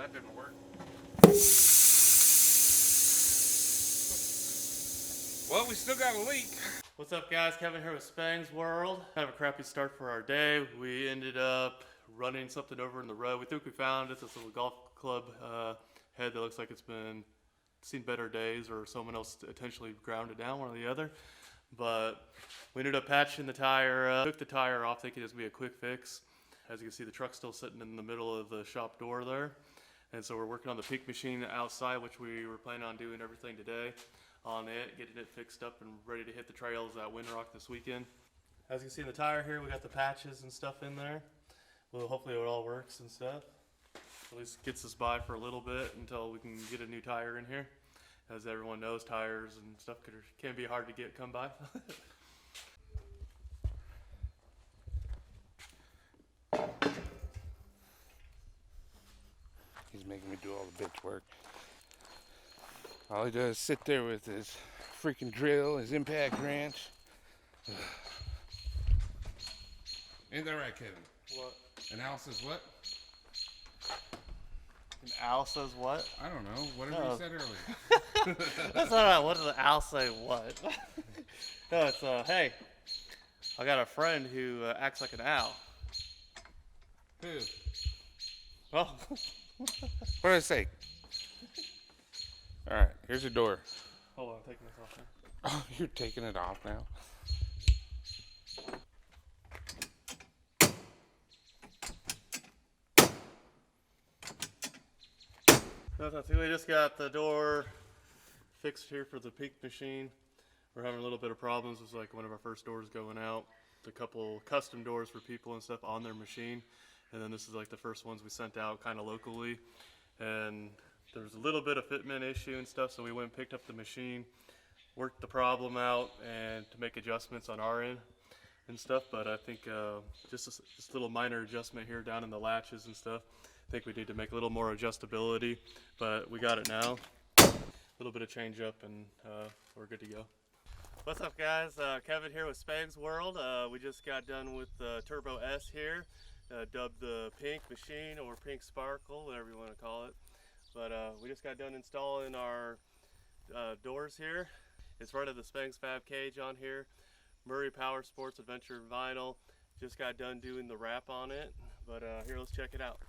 that didn't work. Well, we still got a leak. What's up, guys? Kevin here with SpangsWorld. Kind of a crappy start for our day. We ended up running something over in the road. We think we found it. This little golf club head that looks like it's seen better days, or someone else intentionally ground it down, one or the other. But we ended up patching the tire, took the tire off thinking it was going to be a quick fix. As you can see, the truck's still sitting in the middle of the shop door there. And so we're working on the peak machine outside, which we were planning on doing everything today on it, getting it fixed up and ready to hit the trails at Windrock this weekend. As you can see in the tire here, we got the patches and stuff in there. Well, hopefully it all works and stuff. At least gets us by for a little bit until we can get a new tire in here. As everyone knows, tires and stuff can be hard to come by. He's making me do all the bitch work. All he does is sit there with his freaking drill, his impact wrench. Ain't that right, Kevin? What? An owl says what? An owl says what? I don't know. Whatever you said earlier. That's not right. What does an owl say what? No, it's, hey, I got a friend who acts like an owl. Who? Well, What did I say? Alright, here's your door. hold on, I'm taking this off now. Oh, you're taking it off now? So we just got the door fixed here for the peak machine. We're having a little bit of problems. It's like one of our first doors going out. A couple custom doors for people and stuff on their machine. And then this is like the first ones we sent out kind of locally. And there was a little bit of fitment issue and stuff, so we went and picked up the machine, worked the problem out, and to make adjustments on our end and stuff. But I think just a little minor adjustment here down in the latches and stuff. I think we need to make a little more adjustability, but we got it now. A little bit of change up, and we're good to go. What's up, guys? Kevin here with SpangsWorld. We just got done with the Turbo S here, dubbed the Pink Machine or Pink Sparkle, whatever you want to call it. But we just got done installing our doors here. It's right of the Spangs Fab cage on here. Murray Power Sports Adventure Vinyl. Just got done doing the wrap on it. But here, let's check it out.